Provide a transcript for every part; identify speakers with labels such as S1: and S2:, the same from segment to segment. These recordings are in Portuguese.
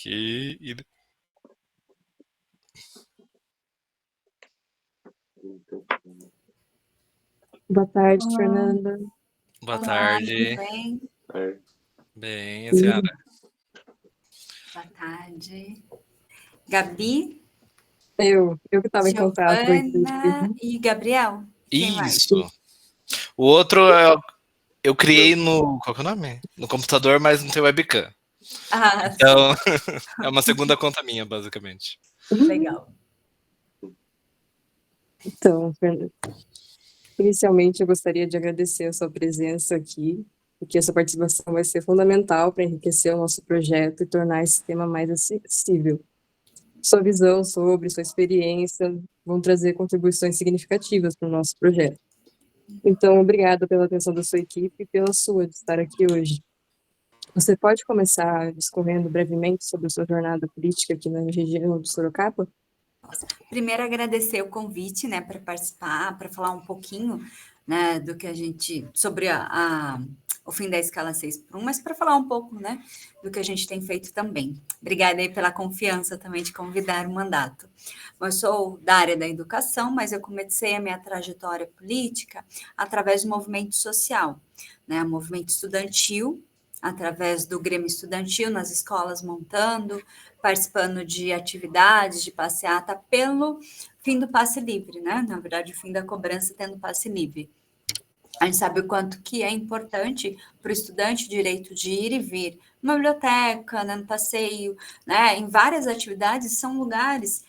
S1: aqui.
S2: Boa tarde, Fernanda.
S1: Boa
S3: Olá,
S1: tarde.
S3: tudo bem?
S1: Bem, a senhora?
S3: Boa tarde. Gabi,
S2: Eu que estava em contato com a equipe.
S3: Giovana e Gabriel. Quem mais?
S1: Isso. O outro eu criei no. Qual que é o nome? No computador, mas não tem webcam.
S3: Ah,
S1: Então, é uma segunda conta minha, basicamente.
S3: legal.
S2: Então, Fernanda, inicialmente eu gostaria de agradecer a sua presença aqui, porque essa participação vai ser fundamental para enriquecer o nosso projeto e tornar esse tema mais acessível. Sua visão sobre, sua experiência vão trazer contribuições significativas para o nosso projeto. Então, obrigada pela atenção da sua equipe e pela sua de estar aqui hoje. Você pode começar discorrendo brevemente sobre a sua jornada política aqui na região do Sorocaba?
S3: Primeiro, agradecer o convite, né, para participar, para falar um pouquinho, né, do que a gente, sobre o fim da escala 6x1, mas para falar um pouco, né, do que a gente tem feito também. Obrigada aí pela confiança também de convidar o mandato. Eu sou da área da educação, mas eu comecei a minha trajetória política através do movimento social, né, movimento estudantil, através do Grêmio Estudantil nas escolas montando, participando de atividades, de passeata, pelo fim do passe livre, né? Na verdade, o fim da cobrança tendo passe livre. A gente sabe o quanto que é importante para o estudante o direito de ir e vir numa biblioteca, né, no passeio, né? Em várias atividades são lugares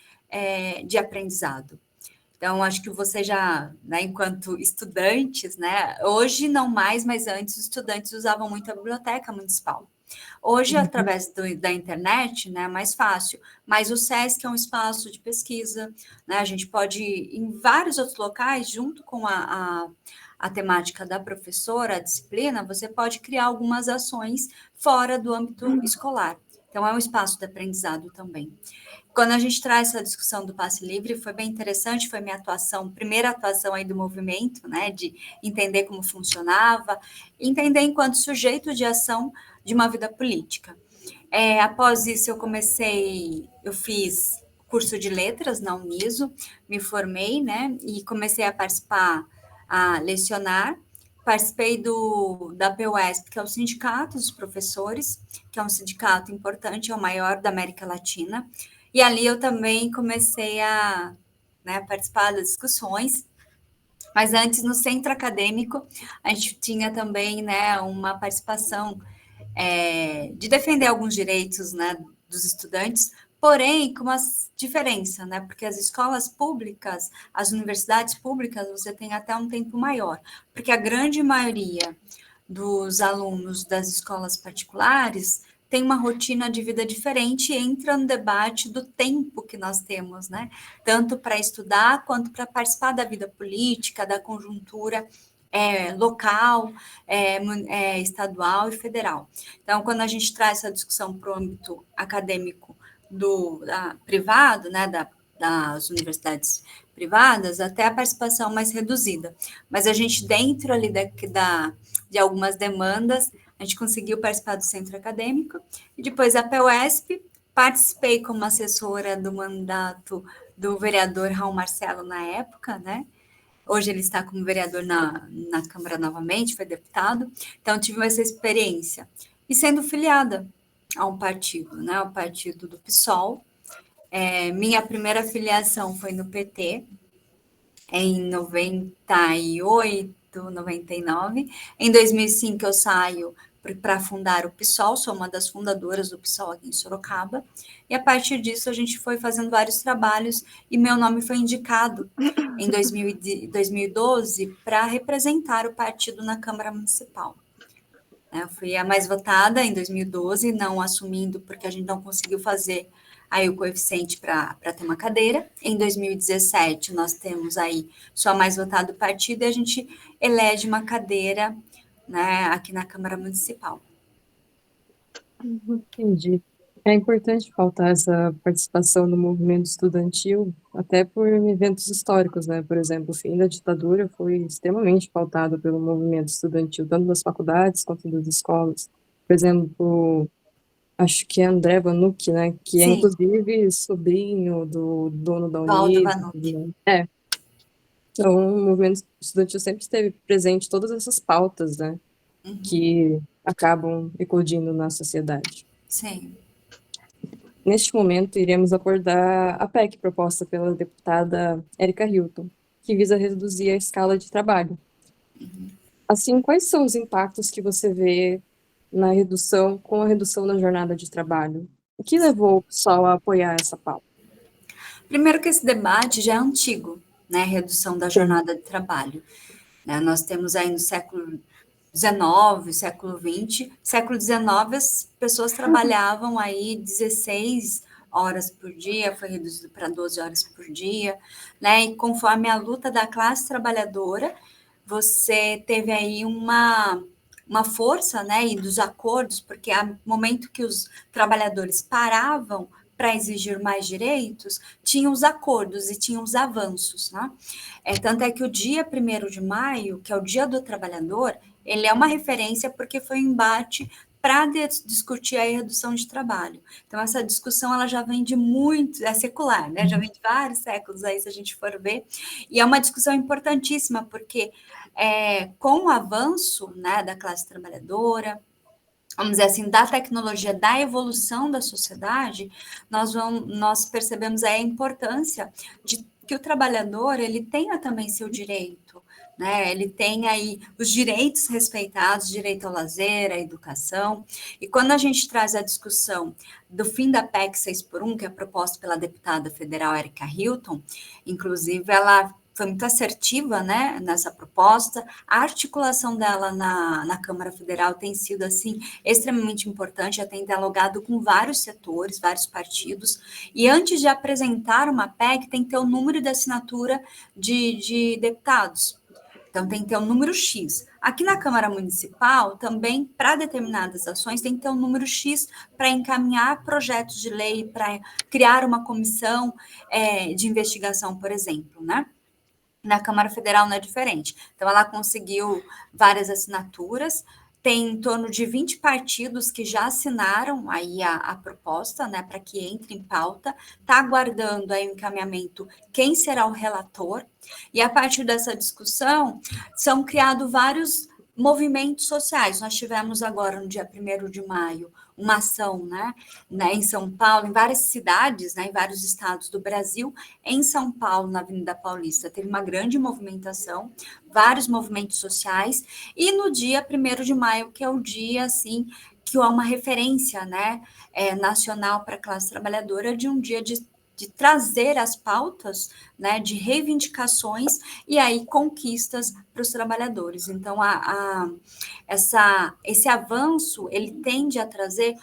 S3: de aprendizado. Então, acho que você já, né, enquanto estudantes, né, hoje não mais, mas antes os estudantes usavam muito a biblioteca municipal. Hoje, através da internet, né, é mais fácil, mas o SESC é um espaço de pesquisa, né, a gente pode ir em vários outros locais, junto com a temática da professora, a disciplina, você pode criar algumas ações fora do âmbito escolar. Então, é um espaço de aprendizado também. Quando a gente traz essa discussão do passe livre, foi bem interessante, foi minha atuação, primeira atuação aí do movimento, né, de entender como funcionava, entender enquanto sujeito de ação de uma vida política. Após isso, eu fiz curso de letras na Uniso, me formei, né, e comecei a participar, a lecionar. Participei da PUESP, que é o Sindicato dos Professores, que é um sindicato importante, é o maior da América Latina. E ali eu também comecei a, né, participar das discussões. Mas antes, no centro acadêmico, a gente tinha também, né, uma participação de defender alguns direitos, né, dos estudantes, porém com uma diferença, né, porque as escolas públicas, as universidades públicas, você tem até um tempo maior, porque a grande maioria dos alunos das escolas particulares tem uma rotina de vida diferente e entra no debate do tempo que nós temos, né? Tanto para estudar quanto para participar da vida política, da conjuntura local, estadual e federal. Então, quando a gente traz essa discussão para o âmbito acadêmico privado, né, das universidades privadas, até a participação mais reduzida. Mas a gente, dentro ali de algumas demandas, a gente conseguiu participar do centro acadêmico, e depois a PUESP, participei como assessora do mandato do vereador Raul Marcelo na época, né? Hoje ele está como vereador na Câmara novamente, foi deputado, então tive essa experiência. E sendo filiada a um partido, né? O partido do PSOL. Minha primeira filiação foi no PT, em 98, 99. Em 2005 eu saio para fundar o PSOL, sou uma das fundadoras do PSOL aqui em Sorocaba, e a partir disso a gente foi fazendo vários trabalhos e meu nome foi indicado em 2012 para representar o partido na Câmara Municipal. Eu fui a mais votada em 2012, não assumindo porque a gente não conseguiu fazer aí o coeficiente para ter uma cadeira. Em 2017, nós temos aí só mais votado partido e a gente elege uma cadeira, né, aqui na Câmara Municipal.
S2: Entendi. É importante pautar essa participação no movimento estudantil, até por eventos históricos, né? Por exemplo, o fim da ditadura foi extremamente pautado pelo movimento estudantil, tanto das faculdades quanto das escolas. Por exemplo, acho que é André Vanucci, né? Que é
S3: Sim,
S2: inclusive sobrinho do dono da
S3: Valdo
S2: Unida.
S3: Vanucci.
S2: Né? Então, o movimento estudantil sempre esteve presente em todas essas pautas, né? Que acabam eclodindo na sociedade.
S3: Sim.
S2: Neste momento, iremos abordar a PEC proposta pela deputada Erika Hilton, que visa reduzir a escala de trabalho. Assim, quais são os impactos que você vê com a redução da jornada de trabalho? O que levou o pessoal a apoiar essa pauta?
S3: Primeiro que esse debate já é antigo, né? Redução da
S2: Sim.
S3: jornada de trabalho. Né? Nós temos aí no século XIX, século XX. Século XIX, as pessoas trabalhavam aí 16 horas por dia, foi reduzido para 12 horas por dia, né? E conforme a luta da classe trabalhadora, você teve aí uma força, né? E dos acordos, porque há momento que os trabalhadores paravam para exigir mais direitos, tinham os acordos e tinham os avanços, né? Tanto é que o dia 1º de maio, que é o Dia do Trabalhador, ele é uma referência porque foi um embate para discutir a redução de trabalho. Então, essa discussão ela já vem de muito, é secular, né? Já vem de vários séculos aí, se a gente for ver, e é uma discussão importantíssima, porque com o avanço, né, da classe trabalhadora, vamos dizer assim, da tecnologia, da evolução da sociedade, nós percebemos aí a importância de que o trabalhador, ele tenha também seu direito, né? Ele tem aí os direitos respeitados, direito ao lazer, à educação. E quando a gente traz a discussão do fim da PEC 6x1, que é proposta pela deputada federal Erika Hilton, inclusive ela foi muito assertiva, né, nessa proposta. A articulação dela na Câmara Federal tem sido, assim, extremamente importante, já tem dialogado com vários setores, vários partidos, e antes de apresentar uma PEC, tem que ter o número de assinatura de deputados. Então, tem que ter um número X. Aqui na Câmara Municipal, também, para determinadas ações, tem que ter um número X para encaminhar projetos de lei, para criar uma comissão de investigação, por exemplo, né? Na Câmara Federal não é diferente. Então, ela conseguiu várias assinaturas, tem em torno de 20 partidos que já assinaram aí a proposta, né, para que entre em pauta, está aguardando aí o encaminhamento quem será o relator, e a partir dessa discussão, são criados vários movimentos sociais. Nós tivemos agora, no dia 1º de maio, uma ação, né, em São Paulo, em várias cidades, né, em vários estados do Brasil. Em São Paulo, na Avenida Paulista, teve uma grande movimentação, vários movimentos sociais, e no dia 1º de maio, que é o dia, assim, que é uma referência, né, nacional para a classe trabalhadora, de um dia de trazer as pautas, né, de reivindicações e aí conquistas para os trabalhadores. Então, esse avanço, ele tende a trazer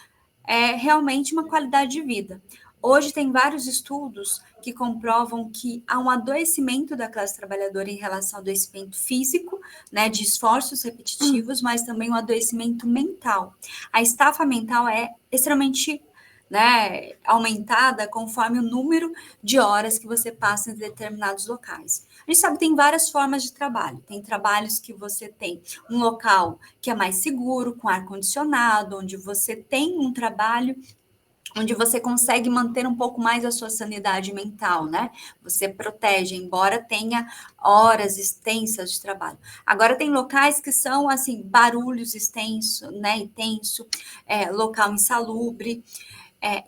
S3: realmente uma qualidade de vida. Hoje tem vários estudos que comprovam que há um adoecimento da classe trabalhadora em relação ao adoecimento físico, né, de esforços repetitivos, mas também um adoecimento mental. A estafa mental é extremamente, né, aumentada conforme o número de horas que você passa em determinados locais. A gente sabe que tem várias formas de trabalho. Tem trabalhos que você tem um local que é mais seguro, com ar-condicionado, onde você tem um trabalho onde você consegue manter um pouco mais a sua sanidade mental, né? Você protege, embora tenha horas extensas de trabalho. Agora, tem locais que são, assim, barulhos extensos, né? Intenso, local insalubre,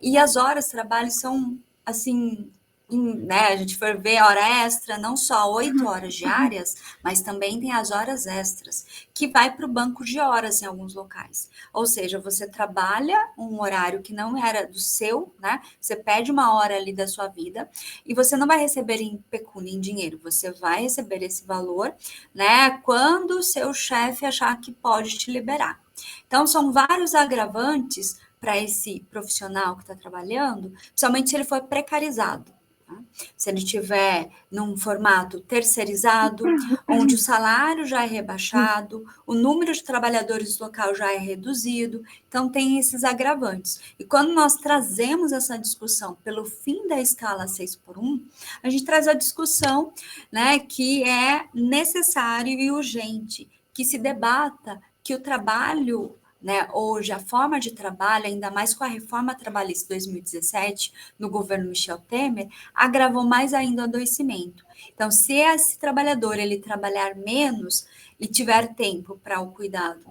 S3: e as horas de trabalho são, assim, né, a gente for ver hora extra, não só 8 horas diárias, mas também tem as horas extras, que vai para o banco de horas em alguns locais. Ou seja, você trabalha um horário que não era do seu, né? Você perde uma hora ali da sua vida e você não vai receber em pecúnia, em dinheiro. Você vai receber esse valor, né? Quando o seu chefe achar que pode te liberar. Então, são vários agravantes para esse profissional que está trabalhando, principalmente se ele for precarizado. Tá? Se ele estiver num formato terceirizado, onde o salário já é rebaixado, o número de trabalhadores do local já é reduzido, então tem esses agravantes. E quando nós trazemos essa discussão pelo fim da escala 6x1, a gente traz a discussão, né, que é necessário e urgente que se debata que o trabalho né, hoje a forma de trabalho, ainda mais com a reforma trabalhista de 2017, no governo Michel Temer, agravou mais ainda o adoecimento. Então, se esse trabalhador ele trabalhar menos e tiver tempo para o cuidado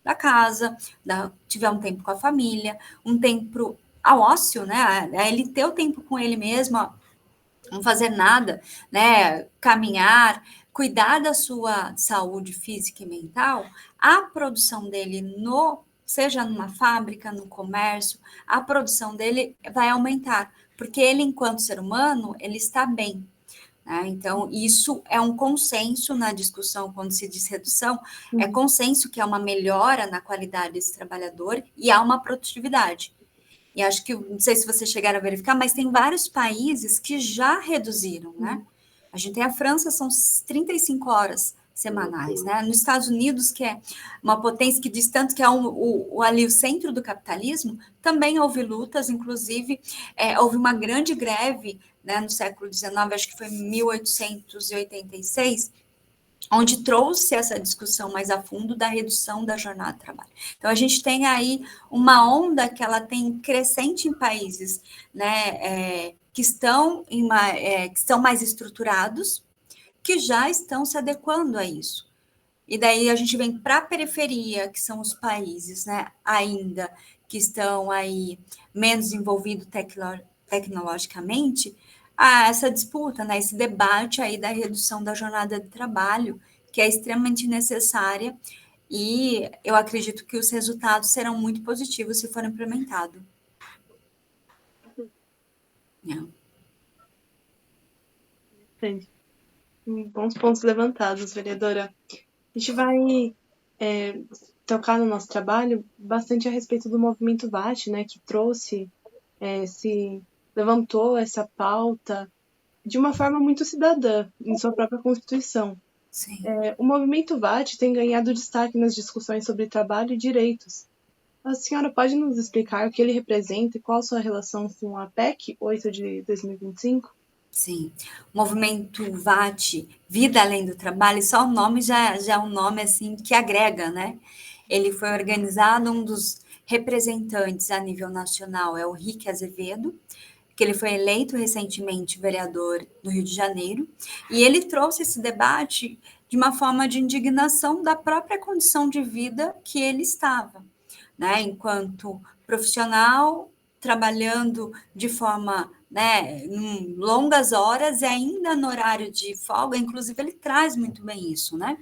S3: da casa, tiver um tempo com a família, um tempo ao ócio, né, ele ter o tempo com ele mesmo, ó, não fazer nada, né, caminhar, cuidar da sua saúde física e mental, a produção dele seja numa fábrica, no comércio, a produção dele vai aumentar, porque ele, enquanto ser humano, ele está bem, né? Então, isso é um consenso na discussão, quando se diz redução, é consenso que é uma melhora na qualidade desse trabalhador e há uma produtividade. E acho que, não sei se vocês chegaram a verificar, mas tem vários países que já reduziram, né? A gente tem a França, são 35 horas semanais, né? Nos Estados Unidos, que é uma potência que diz tanto que é ali o centro do capitalismo, também houve lutas, inclusive houve uma grande greve, né, no século XIX, acho que foi em 1886, onde trouxe essa discussão mais a fundo da redução da jornada de trabalho. Então, a gente tem aí uma onda que ela tem crescente em países, né, que estão mais estruturados, que já estão se adequando a isso. E daí a gente vem para a periferia, que são os países, né, ainda que estão aí menos envolvidos tecnologicamente, a essa disputa, né, esse debate aí da redução da jornada de trabalho, que é extremamente necessária, e eu acredito que os resultados serão muito positivos se for implementado.
S4: Entendi. Bons pontos levantados, vereadora. A gente vai tocar no nosso trabalho bastante a respeito do movimento VAT, né, que levantou essa pauta de uma forma muito cidadã, em sua própria Constituição.
S3: Sim.
S4: O movimento VAT tem ganhado destaque nas discussões sobre trabalho e direitos. A senhora pode nos explicar o que ele representa e qual a sua relação com a PEC 8 de 2025?
S3: Sim, o movimento VAT, Vida Além do Trabalho, só o nome já é um nome assim que agrega, né? Ele foi organizado, um dos representantes a nível nacional é o Rick Azevedo, que ele foi eleito recentemente vereador do Rio de Janeiro, e ele trouxe esse debate de uma forma de indignação da própria condição de vida que ele estava, né? Enquanto profissional, trabalhando de forma, né, longas horas e ainda no horário de folga, inclusive ele traz muito bem isso, né?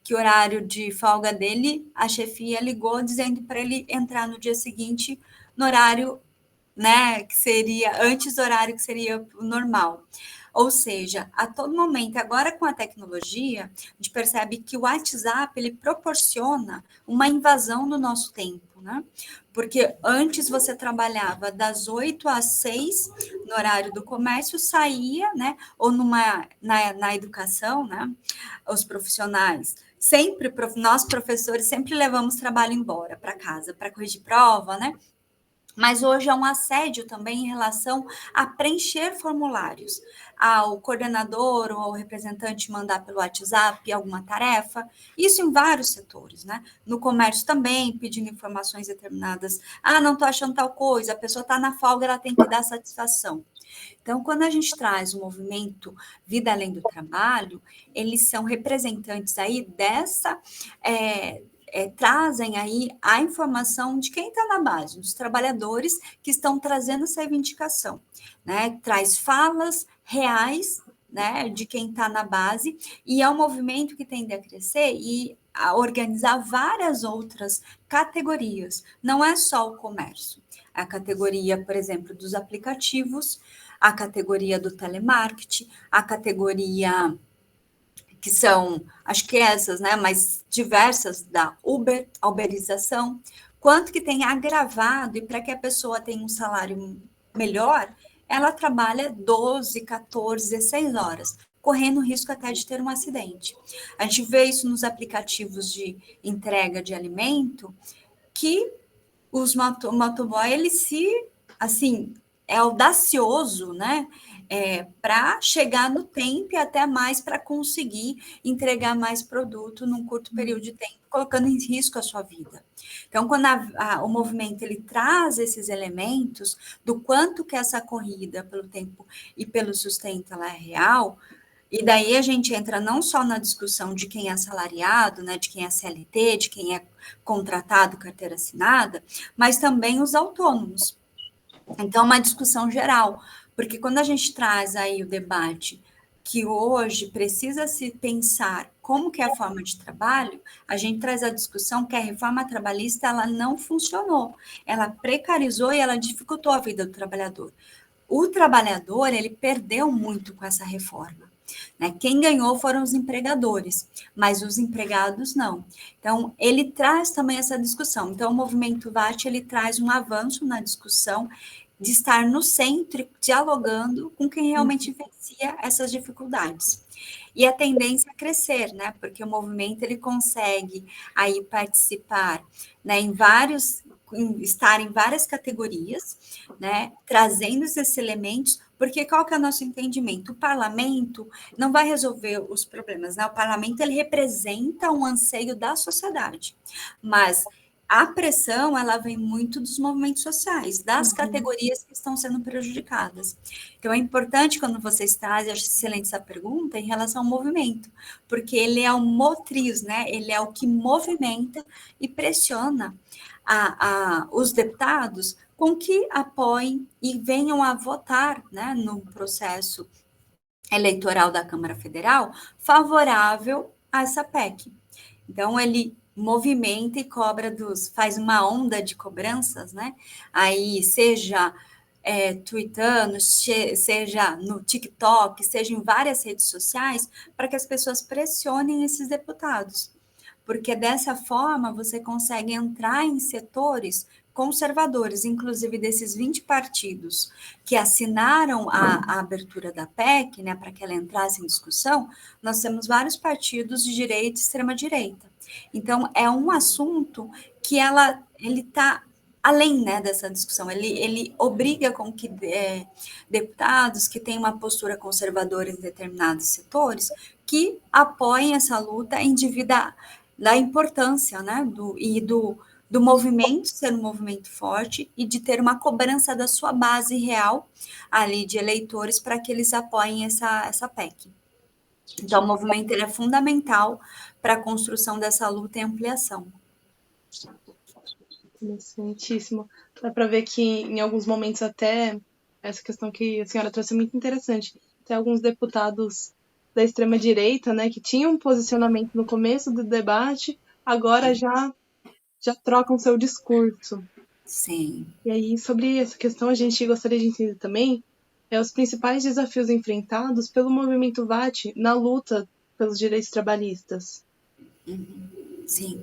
S3: Que o horário de folga dele, a chefia ligou dizendo para ele entrar no dia seguinte no horário, né, que seria antes do horário que seria normal. Ou seja, a todo momento, agora com a tecnologia, a gente percebe que o WhatsApp ele proporciona uma invasão do nosso tempo, né? Porque antes você trabalhava das 8 às 6 no horário do comércio, saía, né? Ou na educação, né? Os profissionais. Sempre, nós professores sempre levamos trabalho embora para casa, para corrigir prova, né? Mas hoje é um assédio também em relação a preencher formulários, ao coordenador ou ao representante mandar pelo WhatsApp alguma tarefa, isso em vários setores, né? No comércio também, pedindo informações determinadas. Ah, não estou achando tal coisa, a pessoa está na folga, ela tem que dar satisfação. Então, quando a gente traz o movimento Vida Além do Trabalho, eles são representantes aí dessa... trazem aí a informação de quem está na base, dos trabalhadores que estão trazendo essa reivindicação, né? Traz falas reais, né, de quem está na base, e é um movimento que tende a crescer e a organizar várias outras categorias, não é só o comércio, a categoria, por exemplo, dos aplicativos, a categoria do telemarketing, a categoria que são, acho que essas, né, mas diversas da Uber, a uberização, quanto que tem agravado, e para que a pessoa tenha um salário melhor, ela trabalha 12, 14, 16 horas, correndo risco até de ter um acidente. A gente vê isso nos aplicativos de entrega de alimento, que os motoboy, ele assim, é audacioso, né, para chegar no tempo e até mais para conseguir entregar mais produto num curto período de tempo, colocando em risco a sua vida. Então, quando o movimento ele traz esses elementos do quanto que essa corrida pelo tempo e pelo sustento ela é real, e daí a gente entra não só na discussão de quem é assalariado, né, de quem é CLT, de quem é contratado, carteira assinada, mas também os autônomos. Então, uma discussão geral, porque quando a gente traz aí o debate que hoje precisa se pensar como que é a forma de trabalho, a gente traz a discussão que a reforma trabalhista ela não funcionou, ela precarizou e ela dificultou a vida do trabalhador. O trabalhador, ele perdeu muito com essa reforma. Né? Quem ganhou foram os empregadores, mas os empregados não. Então, ele traz também essa discussão. Então, o movimento VAT, ele traz um avanço na discussão de estar no centro, dialogando com quem realmente vivencia essas dificuldades. E a tendência é crescer, né? Porque o movimento, ele consegue aí participar, né, estar em várias categorias, né, trazendo esses elementos, porque qual que é o nosso entendimento? O parlamento não vai resolver os problemas, né? O parlamento, ele representa um anseio da sociedade, mas a pressão, ela vem muito dos movimentos sociais, das categorias que estão sendo prejudicadas. Então, é importante quando vocês trazem, acho excelente essa pergunta, em relação ao movimento, porque ele é o motriz, né? Ele é o que movimenta e pressiona os deputados com que apoiem e venham a votar, né, no processo eleitoral da Câmara Federal favorável a essa PEC. Então, ele movimenta e faz uma onda de cobranças, né? Aí, seja tweetando, seja no TikTok, seja em várias redes sociais, para que as pessoas pressionem esses deputados. Porque dessa forma você consegue entrar em setores conservadores, inclusive desses 20 partidos que assinaram a abertura da PEC, né, para que ela entrasse em discussão, nós temos vários partidos de direita e extrema-direita. Então, é um assunto que ele está além, né, dessa discussão, ele obriga com que deputados que têm uma postura conservadora em determinados setores, que apoiem essa luta em da importância, né, do movimento ser um movimento forte e de ter uma cobrança da sua base real ali de eleitores para que eles apoiem essa PEC. Então, o movimento ele é fundamental para a construção dessa luta e ampliação.
S4: Interessantíssimo. Dá para ver que em alguns momentos até essa questão que a senhora trouxe é muito interessante. Tem alguns deputados da extrema-direita, né, que tinham um posicionamento no começo do debate, agora já trocam seu discurso.
S3: Sim.
S4: E aí, sobre essa questão, a gente gostaria de entender também os principais desafios enfrentados pelo movimento VAT na luta pelos direitos trabalhistas.
S3: Sim.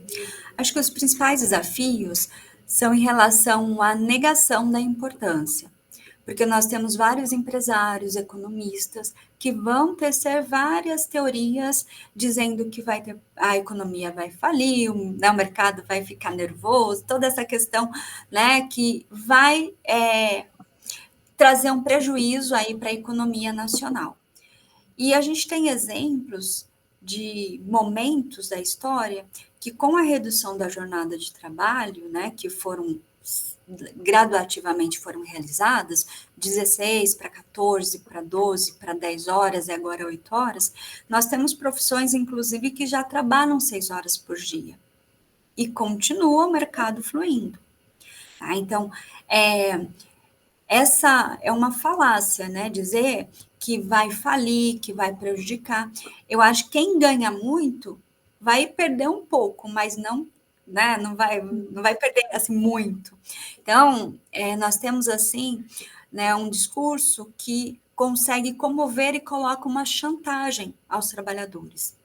S3: Acho que os principais desafios são em relação à negação da importância. Porque nós temos vários empresários, economistas, que vão tecer várias teorias dizendo que a economia vai falir, né, o mercado vai ficar nervoso, toda essa questão, né, que vai trazer um prejuízo aí para a economia nacional. E a gente tem exemplos de momentos da história que, com a redução da jornada de trabalho, né, que gradativamente foram realizadas, 16 para 14, para 12, para 10 horas e agora 8 horas, nós temos profissões, inclusive, que já trabalham 6 horas por dia. E continua o mercado fluindo. Tá? Então, essa é uma falácia, né? Dizer que vai falir, que vai prejudicar. Eu acho que quem ganha muito vai perder um pouco, mas não, né? Não vai perder assim muito. Então, nós temos assim, né, um discurso que consegue comover e coloca uma chantagem aos trabalhadores.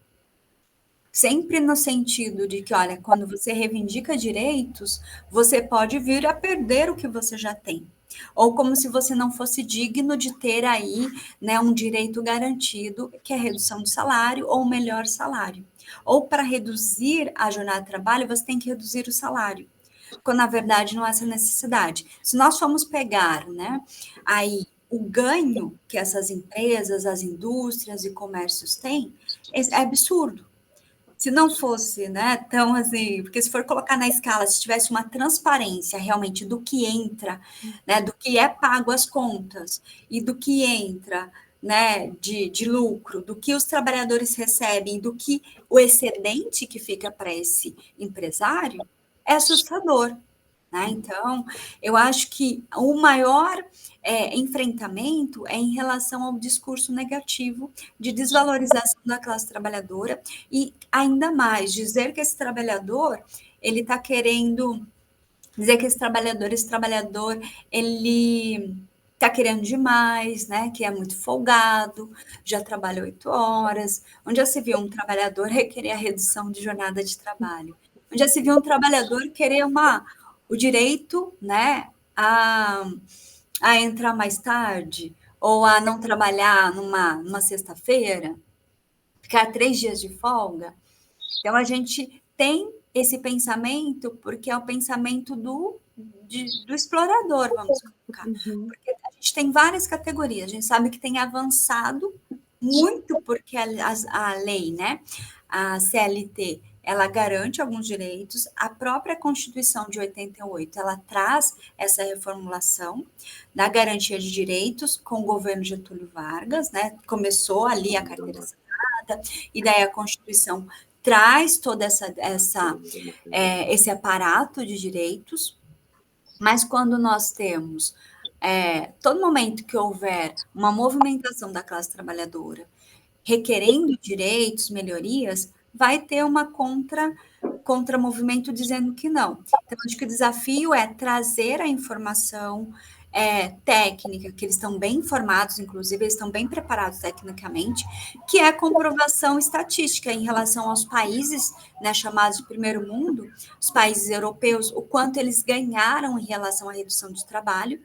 S3: Sempre no sentido de que, olha, quando você reivindica direitos, você pode vir a perder o que você já tem. Ou como se você não fosse digno de ter aí, né, um direito garantido, que é a redução de salário ou um melhor salário. Ou para reduzir a jornada de trabalho, você tem que reduzir o salário, quando na verdade não é essa necessidade. Se nós formos pegar, né, aí o ganho que essas empresas, as indústrias e comércios têm é absurdo. Se não fosse, né, tão assim, porque se for colocar na escala, se tivesse uma transparência realmente do que entra, né, do que é pago as contas e do que entra, né, de lucro, do que os trabalhadores recebem, do que o excedente que fica para esse empresário, é assustador. Né? Então, eu acho que o maior enfrentamento é em relação ao discurso negativo de desvalorização da classe trabalhadora e, ainda mais, dizer que esse trabalhador, ele está querendo dizer que esse trabalhador, ele está querendo demais, né? Que é muito folgado, já trabalha 8 horas. Onde já se viu um trabalhador requerer a redução de jornada de trabalho? Onde já se viu um trabalhador querer o direito, né, a entrar mais tarde, ou a não trabalhar numa sexta-feira, ficar 3 dias de folga? Então, a gente tem esse pensamento porque é o pensamento do explorador, vamos colocar. Porque a gente tem várias categorias, a gente sabe que tem avançado muito porque a lei, né, a CLT, ela garante alguns direitos, a própria Constituição de 88, ela traz essa reformulação da garantia de direitos com o governo Getúlio Vargas, né, começou ali a carteira assinada, e daí a Constituição traz todo esse aparato de direitos, mas quando nós temos, todo momento que houver uma movimentação da classe trabalhadora requerendo direitos, melhorias, vai ter uma contra-movimento dizendo que não. Então, acho que o desafio é trazer a informação técnica, que eles estão bem informados, inclusive, eles estão bem preparados tecnicamente, que é a comprovação estatística em relação aos países, né, chamados de primeiro mundo, os países europeus, o quanto eles ganharam em relação à redução de trabalho,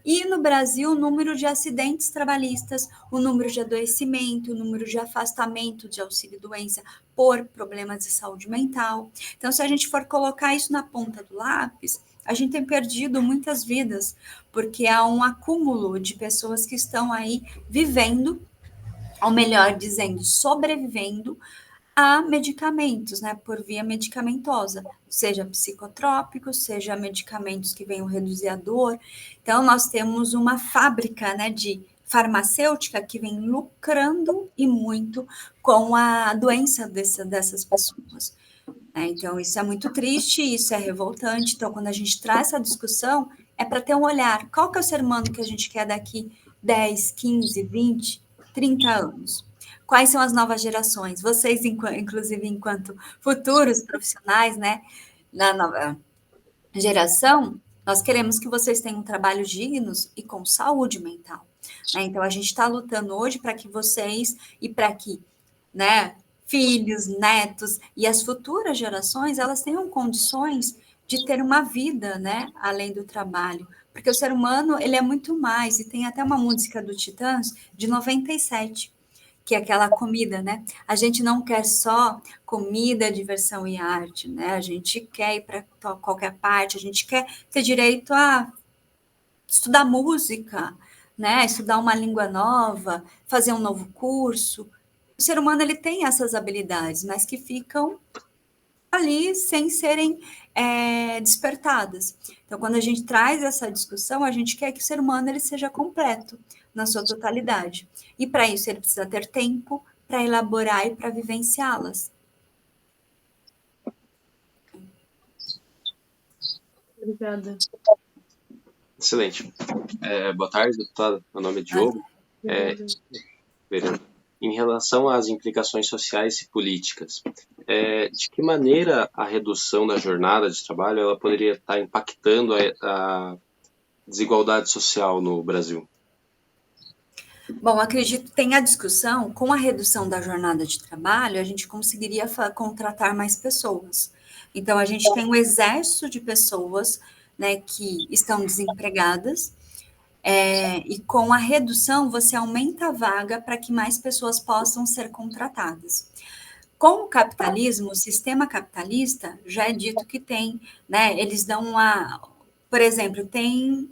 S3: e no Brasil, o número de acidentes trabalhistas, o número de adoecimento, o número de afastamento de auxílio-doença por problemas de saúde mental. Então, se a gente for colocar isso na ponta do lápis, a gente tem perdido muitas vidas, porque há um acúmulo de pessoas que estão aí vivendo, ou melhor dizendo, sobrevivendo a medicamentos, né, por via medicamentosa, seja psicotrópicos, seja medicamentos que venham reduzir a dor. Então, nós temos uma fábrica, né, de farmacêutica que vem lucrando e muito com a doença dessas pessoas. Então, isso é muito triste, isso é revoltante. Então, quando a gente traz essa discussão, é para ter um olhar. Qual que é o ser humano que a gente quer daqui 10, 15, 20, 30 anos? Quais são as novas gerações? Vocês, inclusive, enquanto futuros profissionais, né, na nova geração, nós queremos que vocês tenham trabalhos dignos e com saúde mental. Né? Então, a gente está lutando hoje para que vocês e para que, né, filhos, netos e as futuras gerações, elas tenham condições de ter uma vida, né, além do trabalho. Porque o ser humano, ele é muito mais, e tem até uma música do Titãs, de 97, que é aquela comida, né? A gente não quer só comida, diversão e arte, né? A gente quer ir para qualquer parte, a gente quer ter direito a estudar música, né? Estudar uma língua nova, fazer um novo curso. O ser humano, ele tem essas habilidades, mas que ficam ali sem serem despertadas. Então, quando a gente traz essa discussão, a gente quer que o ser humano ele seja completo na sua totalidade. E para isso ele precisa ter tempo para elaborar e para vivenciá-las.
S4: Obrigada.
S5: Excelente. Boa tarde, deputada. Meu nome é Diogo. Em relação às implicações sociais e políticas, de que maneira a redução da jornada de trabalho ela poderia estar impactando a desigualdade social no Brasil?
S3: Bom, acredito que tem a discussão, com a redução da jornada de trabalho, a gente conseguiria contratar mais pessoas. Então, a gente tem um exército de pessoas, né, que estão desempregadas, e com a redução, você aumenta a vaga para que mais pessoas possam ser contratadas. Com o capitalismo, o sistema capitalista, já é dito que tem, né, eles dão por exemplo, tem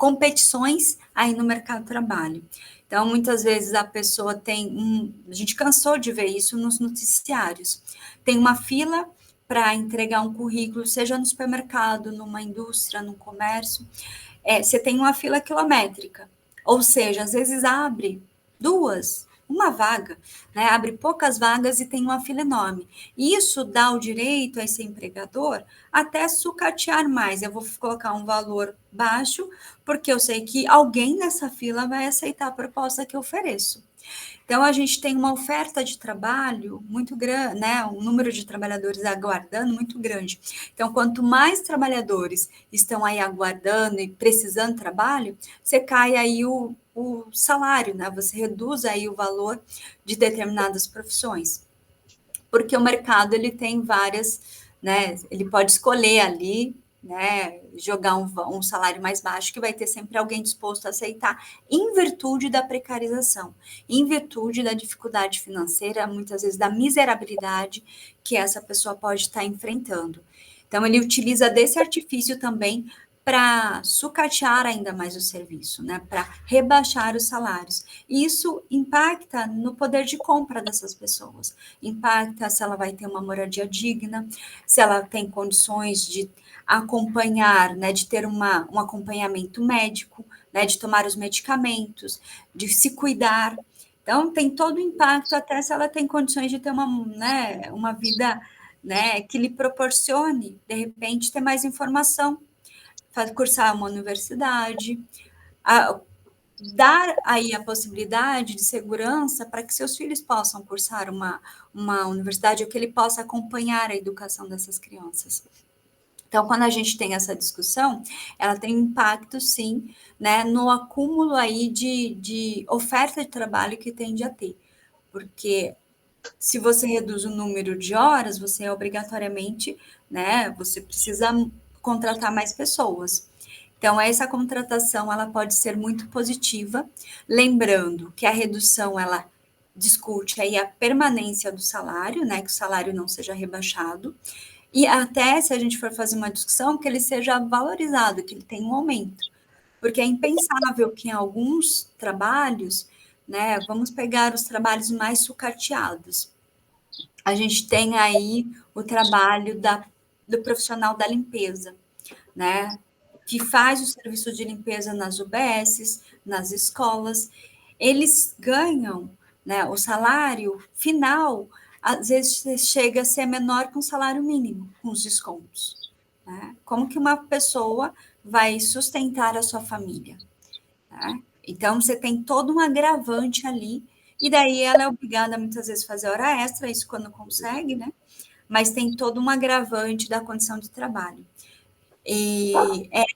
S3: competições aí no mercado de trabalho. Então, muitas vezes a pessoa a gente cansou de ver isso nos noticiários. Tem uma fila para entregar um currículo, seja no supermercado, numa indústria, num comércio. Você tem uma fila quilométrica. Ou seja, às vezes abre uma vaga, né? Abre poucas vagas e tem uma fila enorme. E isso dá o direito a esse empregador até sucatear mais. Eu vou colocar um valor baixo, porque eu sei que alguém nessa fila vai aceitar a proposta que eu ofereço. Então, a gente tem uma oferta de trabalho muito grande, né? Um número de trabalhadores aguardando muito grande. Então, quanto mais trabalhadores estão aí aguardando e precisando de trabalho, você cai aí o salário, né? Você reduz aí o valor de determinadas profissões. Porque o mercado, ele tem várias, né? Ele pode escolher ali, né, jogar um salário mais baixo, que vai ter sempre alguém disposto a aceitar, em virtude da precarização, em virtude da dificuldade financeira, muitas vezes da miserabilidade que essa pessoa pode estar enfrentando. Então, ele utiliza desse artifício também para sucatear ainda mais o serviço, né, para rebaixar os salários. E isso impacta no poder de compra dessas pessoas, impacta se ela vai ter uma moradia digna, se ela tem condições de acompanhar, né, de ter um acompanhamento médico, né, de tomar os medicamentos, de se cuidar. Então, tem todo o impacto, até se ela tem condições de ter uma vida, né, que lhe proporcione, de repente, ter mais informação, cursar uma universidade, dar aí a possibilidade de segurança para que seus filhos possam cursar uma universidade, ou que ele possa acompanhar a educação dessas crianças. Então, quando a gente tem essa discussão, ela tem impacto, sim, né, no acúmulo aí de oferta de trabalho que tende a ter. Porque se você reduz o número de horas, você obrigatoriamente, né, você precisa contratar mais pessoas. Então, essa contratação, ela pode ser muito positiva, lembrando que a redução, ela discute aí a permanência do salário, né, que o salário não seja rebaixado, e até, se a gente for fazer uma discussão, que ele seja valorizado, que ele tenha um aumento. Porque é impensável que em alguns trabalhos, né, vamos pegar os trabalhos mais sucateados. A gente tem aí o trabalho do profissional da limpeza, né, que faz o serviço de limpeza nas UBSs, nas escolas. Eles ganham, né, o salário final, às vezes chega a ser menor que um salário mínimo, com os descontos. Né? Como que uma pessoa vai sustentar a sua família? Né? Então, você tem todo um agravante ali, e daí ela é obrigada, muitas vezes, a fazer hora extra, isso quando consegue, né? Mas tem todo um agravante da condição de trabalho. E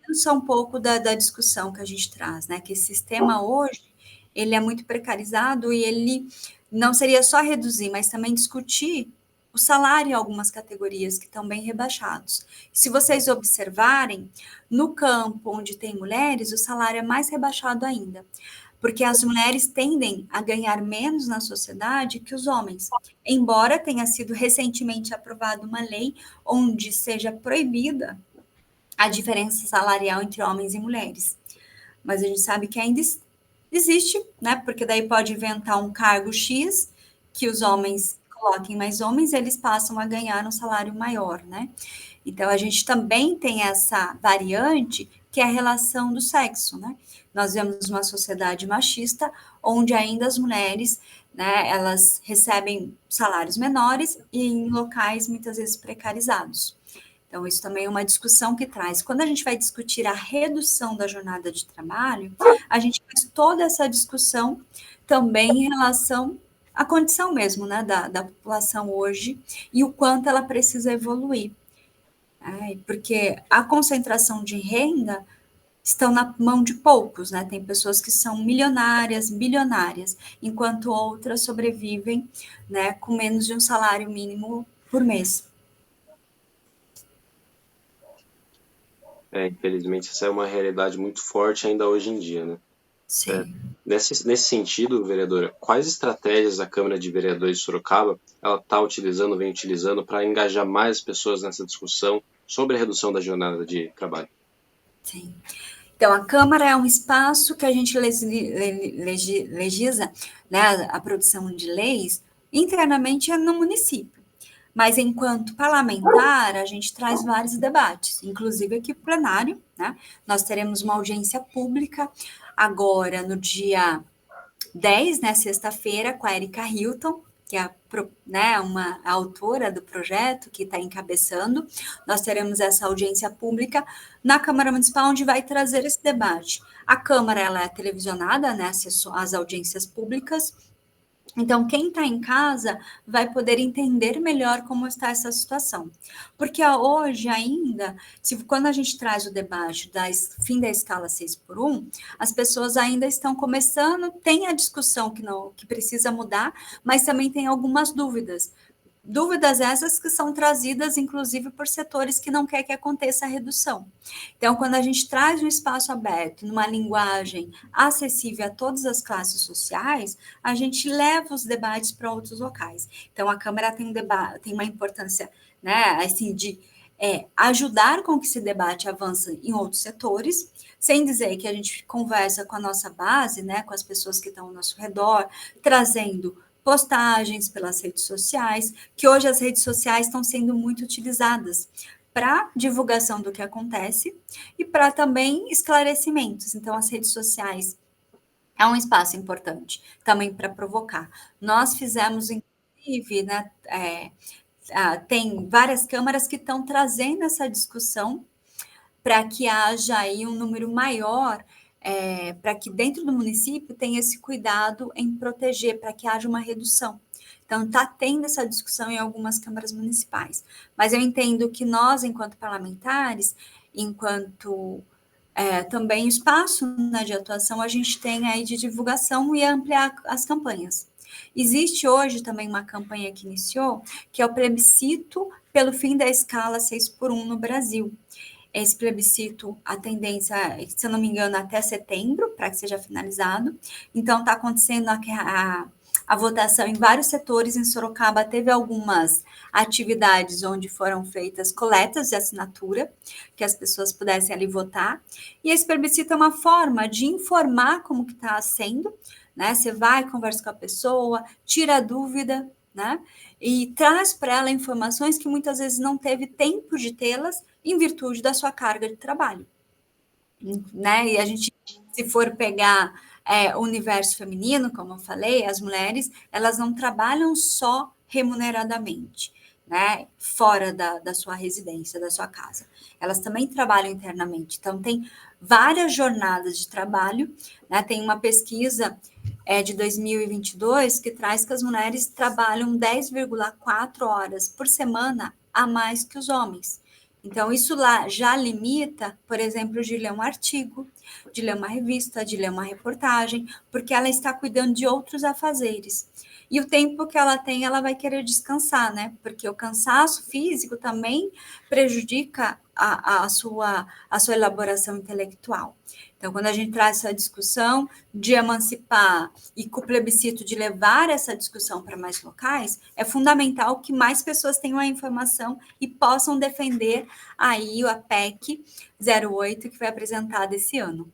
S3: isso é um pouco da discussão que a gente traz, né? Que esse sistema hoje, ele é muito precarizado e ele não seria só reduzir, mas também discutir o salário em algumas categorias que estão bem rebaixados. Se vocês observarem, no campo onde tem mulheres, o salário é mais rebaixado ainda, porque as mulheres tendem a ganhar menos na sociedade que os homens, embora tenha sido recentemente aprovada uma lei onde seja proibida a diferença salarial entre homens e mulheres. Mas a gente sabe que ainda existe, né? Porque daí pode inventar um cargo X, que os homens coloquem mais homens, e eles passam a ganhar um salário maior, né? Então, a gente também tem essa variante, que é a relação do sexo, né? Nós vemos uma sociedade machista, onde ainda as mulheres, né, elas recebem salários menores e em locais muitas vezes precarizados. Então, isso também é uma discussão que traz. Quando a gente vai discutir a redução da jornada de trabalho, a gente faz toda essa discussão também em relação à condição mesmo, né, da população hoje e o quanto ela precisa evoluir. Porque a concentração de renda estão na mão de poucos, né? Tem pessoas que são milionárias, bilionárias, enquanto outras sobrevivem, né, com menos de um salário mínimo por mês.
S5: Infelizmente, essa é uma realidade muito forte ainda hoje em dia, né?
S3: Sim.
S5: Nesse sentido, vereadora, quais estratégias a Câmara de Vereadores de Sorocaba ela vem utilizando para engajar mais pessoas nessa discussão sobre a redução da jornada de trabalho?
S3: Sim. Então, a Câmara é um espaço que a gente legisla, né, a produção de leis internamente é no município. Mas, enquanto parlamentar, a gente traz vários debates, inclusive aqui para o plenário, né? Nós teremos uma audiência pública agora no dia 10, né, sexta-feira, com a Erika Hilton, que é né, uma autora do projeto que está encabeçando. Nós teremos essa audiência pública na Câmara Municipal, onde vai trazer esse debate. A Câmara ela é televisionada, né, as audiências públicas. Então, quem está em casa vai poder entender melhor como está essa situação. Porque hoje ainda, quando a gente traz o debate do fim da escala 6x1, as pessoas ainda estão começando, tem a discussão que precisa mudar, mas também tem algumas dúvidas. Dúvidas essas que são trazidas, inclusive, por setores que não querem que aconteça a redução. Então, quando a gente traz um espaço aberto, numa linguagem acessível a todas as classes sociais, a gente leva os debates para outros locais. Então, a Câmara tem uma importância, né, assim, de ajudar com que esse debate avance em outros setores, sem dizer que a gente conversa com a nossa base, né, com as pessoas que estão ao nosso redor, trazendo postagens pelas redes sociais, que hoje as redes sociais estão sendo muito utilizadas para divulgação do que acontece e para também esclarecimentos. Então, as redes sociais é um espaço importante também para provocar. Nós fizemos, inclusive, né, tem várias câmaras que estão trazendo essa discussão para que haja aí um número maior, para que dentro do município tenha esse cuidado em proteger, para que haja uma redução. Então, está tendo essa discussão em algumas câmaras municipais. Mas eu entendo que nós, enquanto parlamentares, enquanto também espaço, né, de atuação, a gente tem aí de divulgação e ampliar as campanhas. Existe hoje também uma campanha que iniciou, que é o plebiscito pelo fim da escala 6x1 no Brasil. Esse plebiscito, a tendência, se eu não me engano, até setembro, para que seja finalizado. Então, está acontecendo a votação em vários setores. Em Sorocaba, teve algumas atividades onde foram feitas coletas de assinatura, que as pessoas pudessem ali votar. E esse plebiscito é uma forma de informar como que está sendo, né? Você vai, conversa com a pessoa, tira a dúvida, né? E traz para ela informações que muitas vezes não teve tempo de tê-las em virtude da sua carga de trabalho, né? E a gente, se for pegar o universo feminino, como eu falei, as mulheres, elas não trabalham só remuneradamente, né? Fora da sua residência, da sua casa. Elas também trabalham internamente. Então, tem várias jornadas de trabalho, né? Tem uma pesquisa de 2022 que traz que as mulheres trabalham 10,4 horas por semana a mais que os homens. Então, isso lá já limita, por exemplo, de ler um artigo, de ler uma revista, de ler uma reportagem, porque ela está cuidando de outros afazeres. E o tempo que ela tem, ela vai querer descansar, né? Porque o cansaço físico também prejudica a sua elaboração intelectual. Então, quando a gente traz essa discussão de emancipar e com o plebiscito de levar essa discussão para mais locais, é fundamental que mais pessoas tenham a informação e possam defender aí a PEC 08 que foi apresentada esse ano.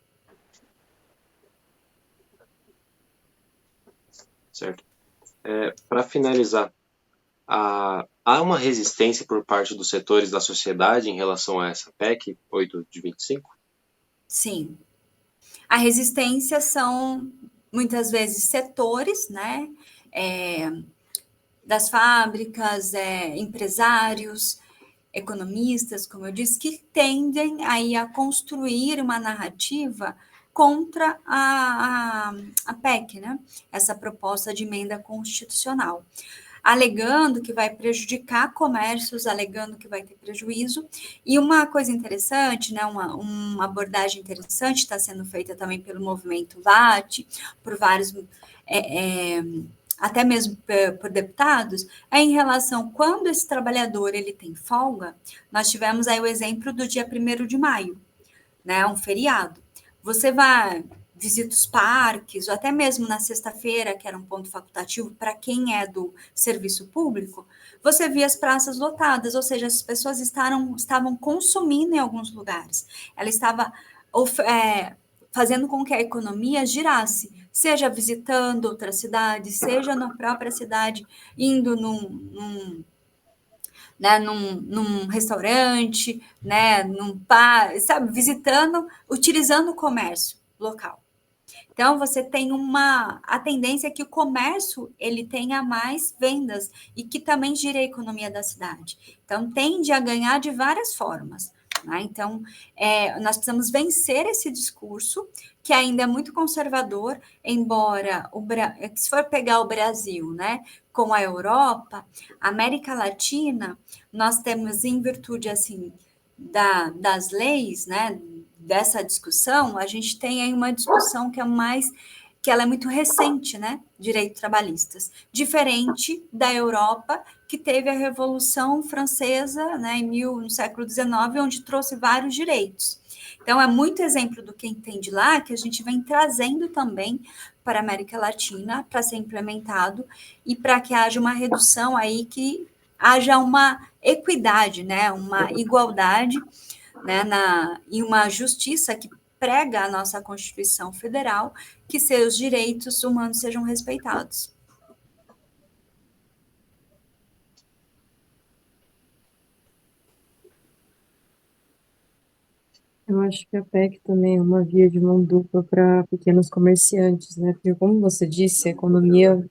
S5: Certo. Para finalizar, há uma resistência por parte dos setores da sociedade em relação a essa PEC 8 de 25?
S3: Sim. A resistência são, muitas vezes, setores, né, das fábricas, empresários, economistas, como eu disse, que tendem aí a construir uma narrativa contra a PEC, né, essa proposta de emenda constitucional, alegando que vai prejudicar comércios, alegando que vai ter prejuízo. E uma coisa interessante, né, uma abordagem interessante está sendo feita também pelo movimento VAT, por vários, até mesmo por deputados, em relação quando esse trabalhador ele tem folga. Nós tivemos aí o exemplo do dia 1º de maio, né, um feriado. Você vai, visita os parques, ou até mesmo na sexta-feira, que era um ponto facultativo para quem é do serviço público, você via as praças lotadas, ou seja, as pessoas estavam consumindo em alguns lugares. Ela estava fazendo com que a economia girasse, seja visitando outras cidades, seja na própria cidade, indo num restaurante, né, num bar, sabe, visitando, utilizando o comércio local. Então, você tem a tendência é que o comércio, ele tenha mais vendas e que também gire a economia da cidade. Então, tende a ganhar de várias formas. Né? Então, nós precisamos vencer esse discurso, que ainda é muito conservador, embora, se for pegar o Brasil, né, com a Europa, a América Latina, nós temos, em virtude, assim, das leis, né, dessa discussão, a gente tem aí uma discussão que ela é muito recente, né? Direitos trabalhistas, diferente da Europa, que teve a Revolução Francesa, né, no século XIX, onde trouxe vários direitos. Então, é muito exemplo do que entende lá, que a gente vem trazendo também para a América Latina, para ser implementado, e para que haja uma redução aí, que haja uma equidade, né, uma igualdade, né, e uma justiça que prega a nossa Constituição Federal, que seus direitos humanos sejam respeitados.
S2: Eu acho que a PEC também é uma via de mão dupla para pequenos comerciantes, né? Porque, como você disse, a economia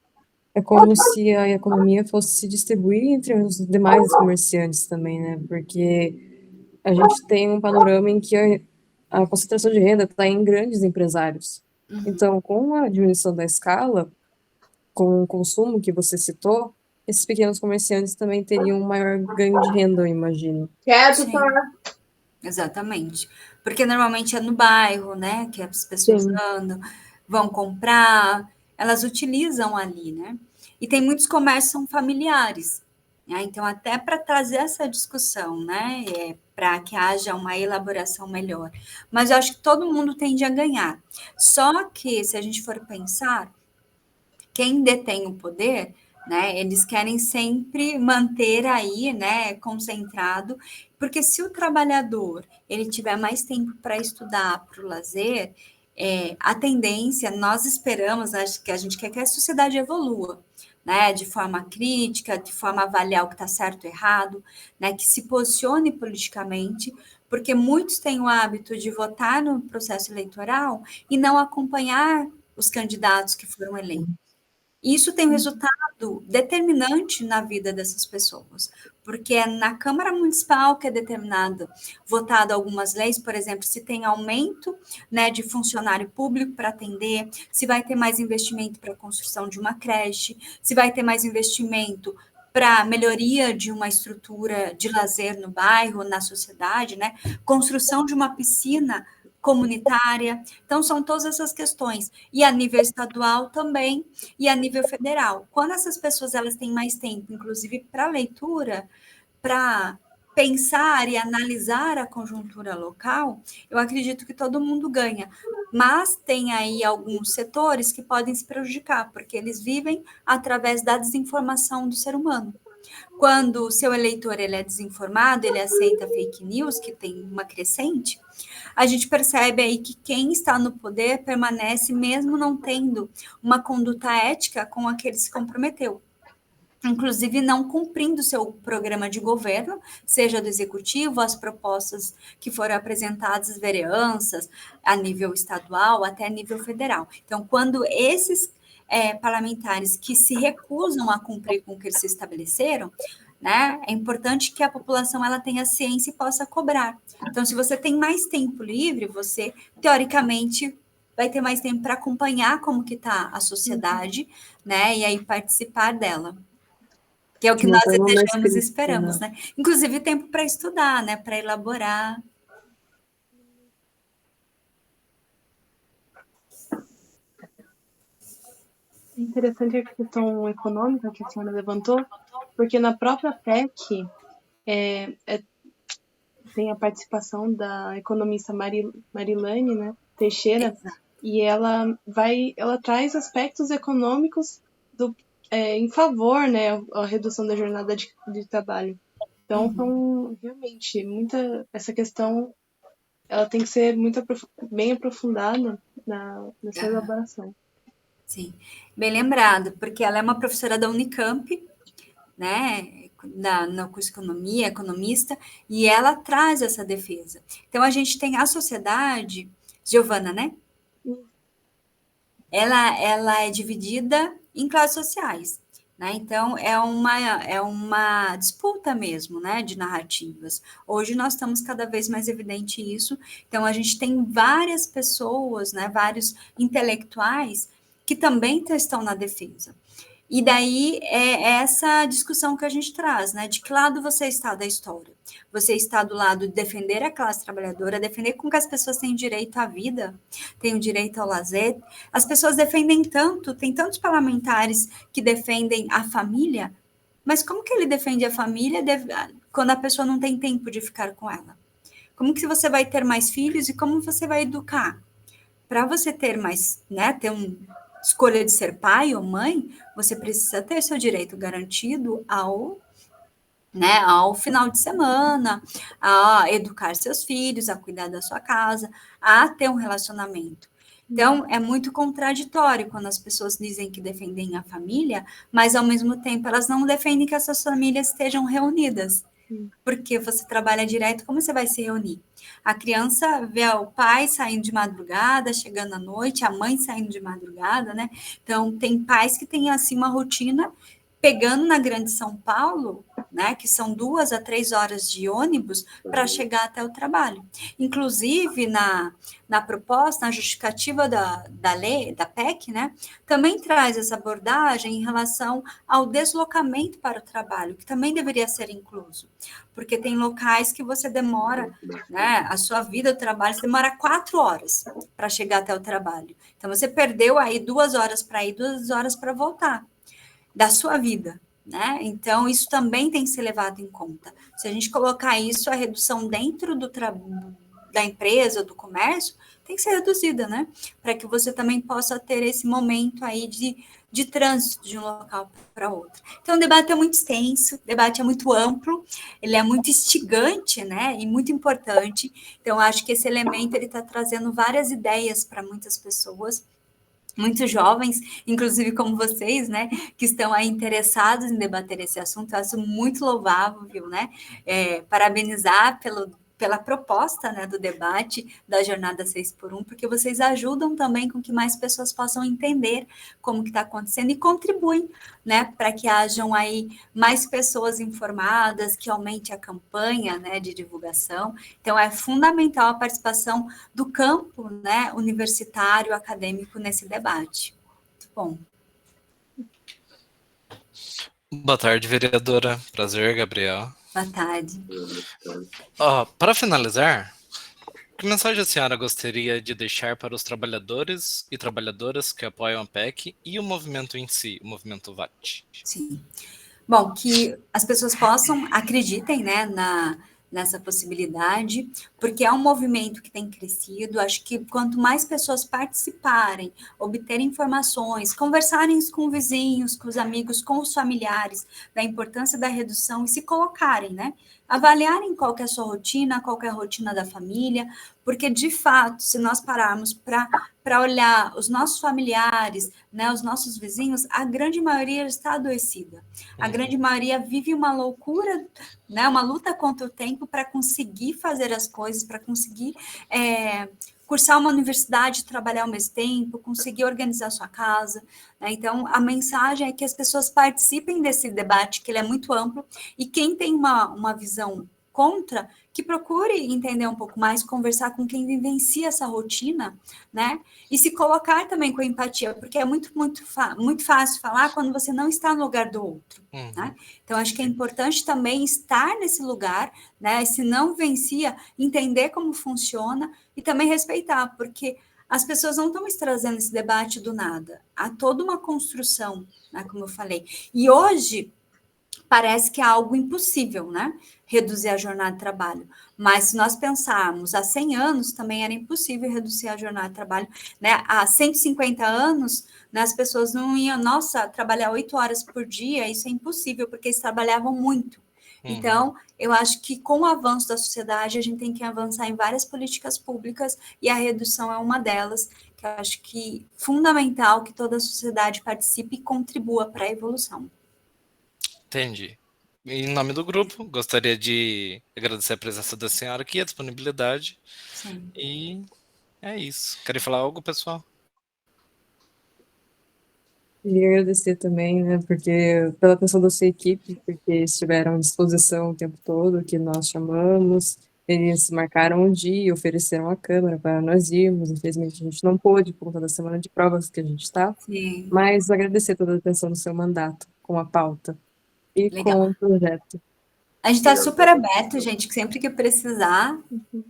S2: é como se a economia fosse se distribuir entre os demais comerciantes também, né? Porque a gente tem um panorama em que a concentração de renda está em grandes empresários. Então, com a diminuição da escala, com o consumo que você citou, esses pequenos comerciantes também teriam um maior ganho de renda, eu imagino.
S3: Sim, exatamente. Porque normalmente é no bairro, né, que as pessoas
S2: Sim.
S3: andam, vão comprar, elas utilizam ali, né? E tem muitos comércios que são familiares, né? Então, até para trazer essa discussão, né, para que haja uma elaboração melhor. Mas eu acho que todo mundo tende a ganhar. Só que, se a gente for pensar, quem detém o poder, né, eles querem sempre manter aí, né, concentrado, porque se o trabalhador ele tiver mais tempo para estudar, para o lazer, a tendência, nós esperamos, acho que a gente quer que a sociedade evolua, né, de forma crítica, de forma a avaliar o que está certo e errado, né, que se posicione politicamente, porque muitos têm o hábito de votar no processo eleitoral e não acompanhar os candidatos que foram eleitos. E isso tem um resultado determinante na vida dessas pessoas, porque é na Câmara Municipal que é votado algumas leis, por exemplo, se tem aumento, né, de funcionário público para atender, se vai ter mais investimento para a construção de uma creche, se vai ter mais investimento para melhoria de uma estrutura de lazer no bairro, na sociedade, né, construção de uma piscina comunitária. Então, são todas essas questões. E a nível estadual também, e a nível federal. Quando essas pessoas elas têm mais tempo, inclusive para leitura, para pensar e analisar a conjuntura local, eu acredito que todo mundo ganha. Mas tem aí alguns setores que podem se prejudicar, porque eles vivem através da desinformação do ser humano. Quando o seu eleitor ele é desinformado, ele aceita fake news, que tem uma crescente, a gente percebe aí que quem está no poder permanece mesmo não tendo uma conduta ética com a que ele se comprometeu. Inclusive não cumprindo seu programa de governo, seja do executivo, as propostas que foram apresentadas às vereanças, a nível estadual, até a nível federal. Então, quando esses parlamentares que se recusam a cumprir com o que eles se estabeleceram, né, é importante que a população ela tenha ciência e possa cobrar. Então, se você tem mais tempo livre, você, teoricamente, vai ter mais tempo para acompanhar como que está a sociedade, né, e aí participar dela. Que é o que nós desejamos e esperamos, né? Inclusive tempo para estudar, né? Para elaborar.
S4: É interessante a questão econômica que a senhora levantou, porque na própria PEC tem a participação da economista Marilane, né, Teixeira, e ela traz aspectos econômicos em favor, né, a redução da jornada de trabalho. Então, são realmente essa questão ela tem que ser muito bem aprofundada nessa
S3: Aham.
S4: elaboração.
S3: Sim, bem lembrado, porque ela é uma professora da Unicamp, né, no curso de economia, economista, e ela traz essa defesa. Então, a gente tem a sociedade, Giovana, né? Ela é dividida em classes sociais, né? Então, é uma disputa mesmo, né, de narrativas. Hoje nós estamos cada vez mais evidente isso. Então, a gente tem várias pessoas, né, vários intelectuais que também estão na defesa. E daí é essa discussão que a gente traz, né? De que lado você está da história? Você está do lado de defender a classe trabalhadora, defender com que as pessoas tenham direito à vida, tenham direito ao lazer. As pessoas defendem tanto, tem tantos parlamentares que defendem a família, mas como que ele defende a família quando a pessoa não tem tempo de ficar com ela? Como que você vai ter mais filhos e como você vai educar? Para você ter mais, né, ter uma escolha de ser pai ou mãe, você precisa ter seu direito garantido ao final de semana, a educar seus filhos, a cuidar da sua casa, a ter um relacionamento. Então, é muito contraditório quando as pessoas dizem que defendem a família, mas, ao mesmo tempo, elas não defendem que essas famílias estejam reunidas. Porque você trabalha direto, como você vai se reunir? A criança vê o pai saindo de madrugada, chegando à noite, a mãe saindo de madrugada, né? Então, tem pais que têm, assim, uma rotina, pegando na Grande São Paulo, né, que são 2 a 3 horas de ônibus para chegar até o trabalho. Inclusive, na proposta, na justificativa da lei, da PEC, né, também traz essa abordagem em relação ao deslocamento para o trabalho, que também deveria ser incluso, porque tem locais que você demora, né, a sua vida, o trabalho, você demora 4 horas para chegar até o trabalho. Então, você perdeu aí 2 horas para ir, 2 horas para voltar da sua vida, né? Então, isso também tem que ser levado em conta. Se a gente colocar isso, a redução dentro da empresa, do comércio, tem que ser reduzida, né? Para que você também possa ter esse momento aí de trânsito de um local para outro. Então, o debate é muito extenso, o debate é muito amplo, ele é muito instigante, né? E muito importante. Então, acho que esse elemento ele está trazendo várias ideias para muitas pessoas, muitos jovens, inclusive como vocês, né, que estão aí interessados em debater esse assunto. Eu acho muito louvável, né, parabenizar pela proposta, né, do debate da Jornada 6x1, porque vocês ajudam também com que mais pessoas possam entender como que está acontecendo e contribuem, né, para que hajam aí mais pessoas informadas, que aumente a campanha, né, de divulgação. Então, é fundamental a participação do campo, né, universitário, acadêmico nesse debate. Muito bom.
S1: Boa tarde, vereadora. Prazer, Gabriel.
S3: Boa tarde.
S1: Para finalizar, que mensagem a senhora gostaria de deixar para os trabalhadores e trabalhadoras que apoiam a PEC e o movimento em si, o movimento VAT?
S3: Sim. Bom, que as pessoas acreditem, né, nessa possibilidade, porque é um movimento que tem crescido. Acho que quanto mais pessoas participarem, obterem informações, conversarem com vizinhos, com os amigos, com os familiares, da importância da redução e se colocarem, né, avaliarem qual que é a sua rotina, qual que é a rotina da família, porque, de fato, se nós pararmos para olhar os nossos familiares, né, os nossos vizinhos, a grande maioria está adoecida. A grande maioria vive uma loucura, né, uma luta contra o tempo para conseguir fazer as coisas, para conseguir cursar uma universidade, trabalhar ao mesmo tempo, conseguir organizar sua casa, né? Então, a mensagem é que as pessoas participem desse debate, que ele é muito amplo, e quem tem uma visão contra, que procure entender um pouco mais, conversar com quem vivencia essa rotina, né? E se colocar também com empatia, porque é muito fácil falar quando você não está no lugar do outro, né? Então, acho que é importante também estar nesse lugar, né? Se não vivencia, entender como funciona e também respeitar, porque as pessoas não estão trazendo esse debate do nada. Há toda uma construção, né? Como eu falei. E hoje parece que é algo impossível, né? Reduzir a jornada de trabalho. Mas se nós pensarmos, há 100 anos também era impossível reduzir a jornada de trabalho, né? Há 150 anos, né, as pessoas não iam, trabalhar 8 horas por dia, isso é impossível, porque eles trabalhavam muito. Então, eu acho que com o avanço da sociedade, a gente tem que avançar em várias políticas públicas e a redução é uma delas, que eu acho que é fundamental que toda a sociedade participe e contribua para a evolução.
S1: Entendi. Em nome do grupo, gostaria de agradecer a presença da senhora aqui, a disponibilidade.
S3: Sim.
S1: E é isso. Querem falar algo, pessoal?
S2: Queria agradecer também, né, porque pela atenção da sua equipe, porque estiveram à disposição o tempo todo, que nós chamamos, eles marcaram um dia, ofereceram a câmera para nós irmos, infelizmente a gente não pôde por conta da semana de provas que a gente está,
S3: Sim,
S2: mas agradecer toda a atenção do seu mandato, com a pauta e
S3: legal.
S2: com o projeto.
S3: A gente está super aberto, gente, que sempre que precisar.
S4: Muito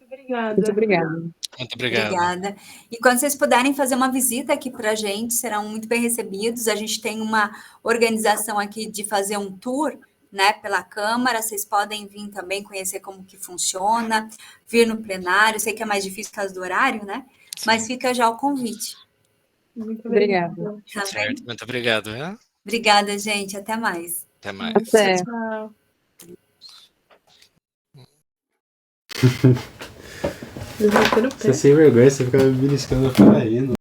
S4: obrigada.
S2: Muito obrigada.
S1: Muito obrigado.
S3: Obrigada. E quando vocês puderem fazer uma visita aqui para a gente, serão muito bem recebidos. A gente tem uma organização aqui de fazer um tour, né, pela Câmara. Vocês podem vir também conhecer como que funciona, vir no plenário. Sei que é mais difícil por causa do horário, né? Mas fica já o convite.
S4: Muito
S2: Obrigada.
S3: Tá bem?
S1: Certo, muito obrigado. Né?
S3: Obrigada, gente. Até mais.
S1: Até mais.
S2: Até.
S4: Tchau.
S6: Você é sem vergonha, você fica me beliscando por aí.